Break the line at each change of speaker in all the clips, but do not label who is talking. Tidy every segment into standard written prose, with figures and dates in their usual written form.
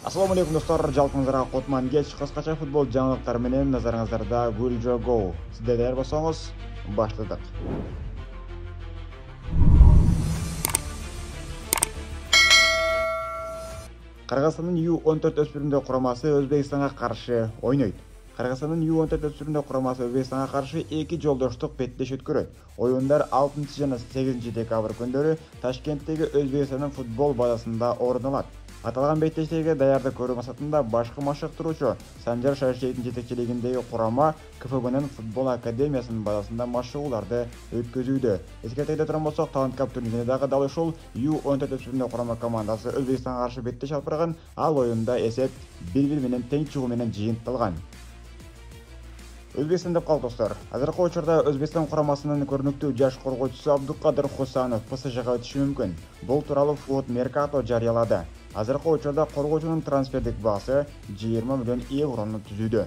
Assalamu alaikum dostlar, жалпыңыздарга Котман кеч кыскача футбол жаңылыктары менен назарыңыздарда Guljo Go. Сиздер даяр болсоңуз, баштадык. Кыргызстандын U14 өспүрүмдөр курамасы Өзбекстанга каршы ойнойт. Кыргызстандын U14 өспүрүмдөр курамасы Өзбекстанга каршы 2 жолдоштук беттеш өткөрөт. Оюндар 6 жана 8 декабрь күндөрү Ташкенттеги Өзбекстандын футбол базасында орун алат. Аталган беттештерге даярдык көрүү максатында башкы машыктыруучу Санжар Шаришевдин жетекчилигиндеги курама КФБнын футбол академиясынын базасында машыгууларды өткөзүүдө. Эскертейде турган болсок, Талант Кап турниринде дагы ушул U14 өспүрүмдөр курама командасы Өзбекстанга каршы беттеш алып барган. Ал оюнда эсеп 1-1 менен тең чыгуу менен жыйынтылган. Өзбекстан деп калды достор. Азыркы учурда Өзбекстан курамасынын көрүнүктүү жаш коргоочусу Абдукадыр Хусанов ПСЖга өтүшү мүмкүн. Бул тууралуу Foot Mercato жарыялады. Азыркы учурда коргоочунун трансфердик баасы 20 миллион еврону түзүүдө.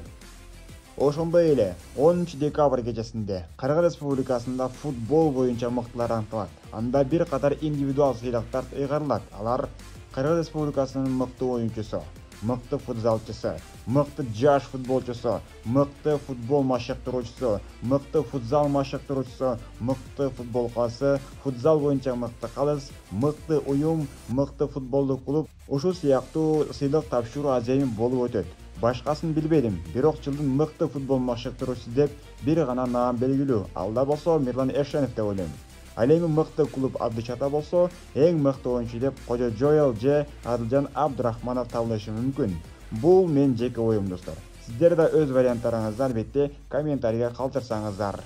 Ошондой эле 10 декабрь кечесинде Кыргыз Республикасында футбол боюнча мыктылар аныкталат. Анда бир катар индивидуал сыйлыктар ыйгарылат. Алар Кыргыз Республикасынын мыкты оюнчусу, мыкты футзалчысы, мыкты жаш футболчусу, мыкты футбол машыктыруучусу, мыкты футзал машыктыруучусу, мыкты футболкасы, футзал боюнча мыкты калыс, мыкты уюм, мыкты футболдук клуб ушул сыяктуу сыйлык тапшыруу аземи болуп өтөт. Башкасын билбедим, бирок жылдын мыкты футбол машыктыруучусу деп бир гана наам белгилүү. Алда болсо Мирлан Эшенов деп ойлойм. Ал эми мыкты клуб Абдычата болсо, эң мыкты оюнчу деп Кожо Жоэл же Адылжан Абдурахманов табылышы мүмкүн. Бул мен жеке оюм достор. Сиздер да өз варианттарыңызды албетте комментарийге калтырсаңыздар.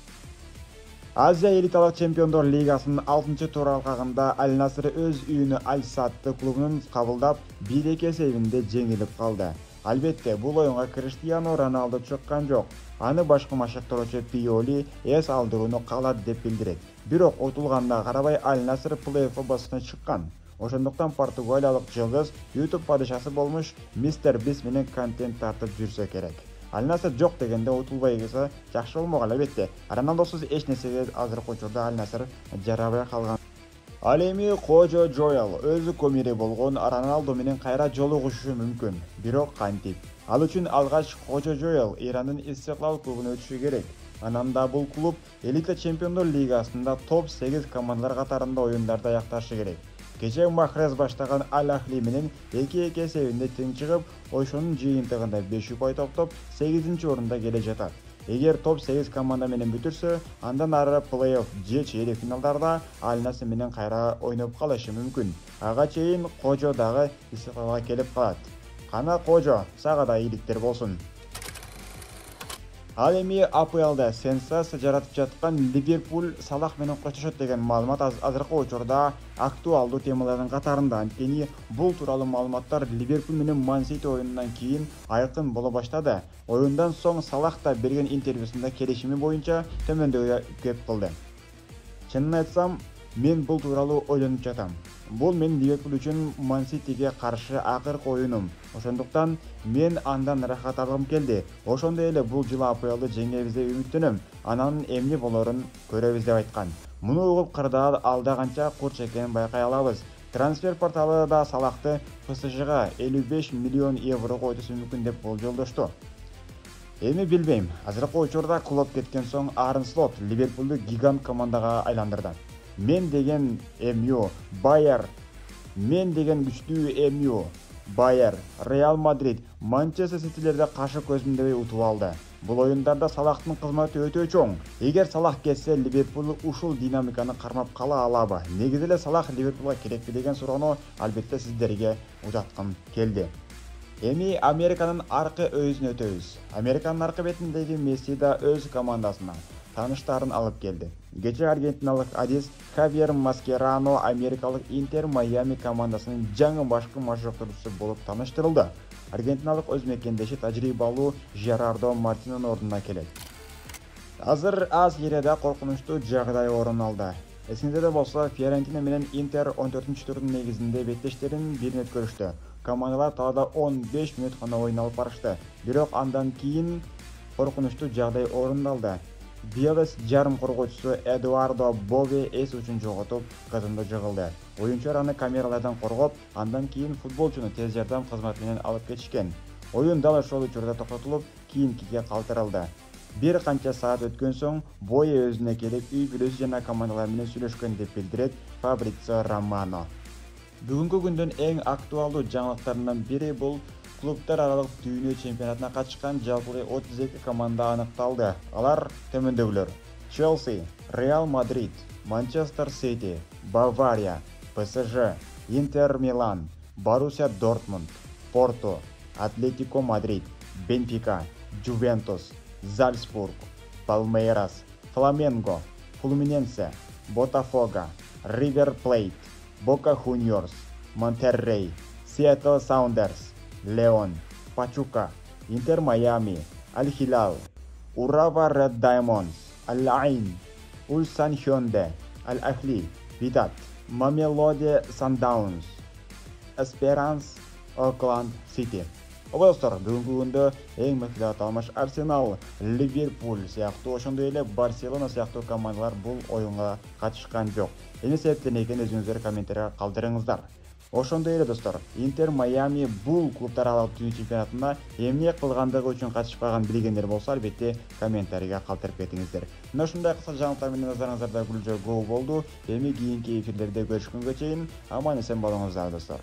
Азия элиталык чемпиондор лигасынын 6-тур алкагында Аль Наср өз үйүнө Аль Садты клубунун кабылдап 1-2 эсебинде жеңилип калды. Албетте, бул оюнга Криштиану Роналду чыккан жок. Аны башкы машыктыруучу Пиоли эс алдырууну каалады деп билдирет. Бирок утулганына карабай Аль Наср плей-офф басына чыккан. Ошондуктан португалиялык жылдыз YouTube падышасы болмуш Мистер Бист менен контент тартып жүрсө керек. Аль Наср жок дегенде утулбай келсе жакшы болмок албетте. Роналдусуз эч нерсеге азыркы учурда Аль Наср жарабай калган. Ал эми Кожо Жоэл өзү көмүрү болгон Роналду менен кайра жолугушу мүмкүн. Бирок кантип? Ал үчүн алгач Кожо Жоэл Ирандын Истиклал клубуна өтүшү керек. Анан да бул клуб элита чемпиондор лигасында топ 8 командалар катарында оюндарды аякташы керек. Кече Махрез баштаган Аль Ахли менен 2-2 эсебинде тең чыгып, ошонун жыйынтыгында 5 упай топтоп 8-орунда келе жатат. Эгер топ 8 команда менен бүтүрсө, андан ары плей-офф же чейрек финалдарда Аль Наср менен кайра ойноп калышы мүмкүн. Ага чейин Кожо дагы Истиклалга келип калат. Кана Кожо, сага да ийгиликтер болсун. Ал эми АПЛда сенсация жаратып жаткан Ливерпуль Салах менен коштошот деген маалымат азыркы учурда актуалдуу темалардын катарында. Анткени бул тууралуу маалыматтар Ливерпуль менен Ман Сити оюнунан кийин айкын боло баштады. Оюндан соң Салах да берген интервьюсунда келишими боюнча төмөндөгү кеп кылды. Чынын айтсам, мен бул тууралуу ойлонуп жатам. Бул мен Ливерпуль үчүн Ман Ситиге каршы акыркы оюнум. Ошондуктан мен андан рахат алгым келди. Ошондой эле бул жылы АПЛды жеңебиз деп үмүттөнөм. Анан эмне болорун көрөбүз деп айткан. Муну угуп кырдаал алда канча курч экенин байкай алабыз. Трансфер порталы да Салахты ПСЖга 55 миллион еврого өтүшү мүмкүн деп болжолдошту. Эми билбейм. Азыркы учурда клуб кеткен соң Арн Слот Ливерпулду гигант командага айландырды. Мен деген МЮ, Байер, мен деген күчтүү МЮ, Байер, Реал Мадрид, Манчестер Ситилерде каршы көзүмдөй утуп алды. Бул оюндарда Салахтын кызматы өтө чоң. Эгер Салах кетсе, Ливерпуль ушул динамиканы кармап кала алабы? Негизи эле Салах Ливерпулга керекпи деген суроону албетте сиздерге узаткым келди. Эми Американын аркы өйүзүнө өтөбүз. Американын аркы бетиндеги Месси да өз командасына таныштарын алып келди. Кече аргентиналык адис Хавьер Маскерано америкалык Интер Майами командасынын жаңы башкы машыктыруучусу болуп таныштырылды. Аргентиналык өз мекендеши тажрыйбалуу Жерардо Мартинонун ордуна келет. Азыр аз жерде коркунучтуу жагдай орун алды. Эсиңизде болсо, Фиорентина менен Интер 14-турдун негизинде беттештерин бирин өткөрүштү. Командалар талаада 15 мүнөт гана ойун алып барышты. Бирок андан кийин коркунучтуу жагдай орун алды. Белес жарым коргоочусу Эдуардо Бови эс үчүн жоготуп, кызында жыгылды. Оюнчулар аны камералардан коргоп, андан кийин футболчуну тез жардам кызматы менен алып кетишкен. Оюн дал ошол учурда токтотулуп, кийинкиге калтырылды. Бир канча саат өткөн соң Бои өзүнө келип, үй бүлөсү жана командалар менен сүйлөшкөн деп билдирет Фабрицио Романо. Бүгүнкү күндүн эң актуалдуу жаңылыктарынан бири бул клубтар аралык дүйнө чемпионатына катышкан жалпы 32 команда аныкталды. Алар төмөндөгүлөр: Челси, Реал Мадрид, Манчестер Сити, Бавария, ПСЖ, Интер Милан, Боруссия Дортмунд, Порту, Атлетико Мадрид, Бенфика, Жувентус, Зальцбург, Палмейрас, Фламенго, Флуминенсе, Ботафого, Ривер Плейт, Бока Хуниорс, Монтеррей, Сиэтл Саундерс, Леон, Пачука, Интер Майами, Аль-Хилал, Урава Ред Даймондс, Аль-Айн, Ульсан Хёнде, Аль-Ахли, Видат, Мамелоди Сандаунс, Эсперанс, Окланд Сити. Достор, бүгүнкү күндө эң мыкты аталмыш Арсенал, Ливерпуль сыяктуу, ошондой эле Барселона сыяктуу командалар бул оюнга катышкан жок. Эмне себептен экенин өзүңүздөр комментарийга калтырыңыздар. Ошондой эле достор, Интер Майами бул клубтар аралык дүйнө чемпионатына эмне кылгандыгы үчүн катышпаган билгендер болсо, албетте комментарийга калтырып кетиңиздер. Мына ушундай кыска жаңылыктар менен назарыңыздарда күлжө гол болду. Эми кийинки эфирлерде көрүшкөнгө чейин аман эсен болуңуздар достор.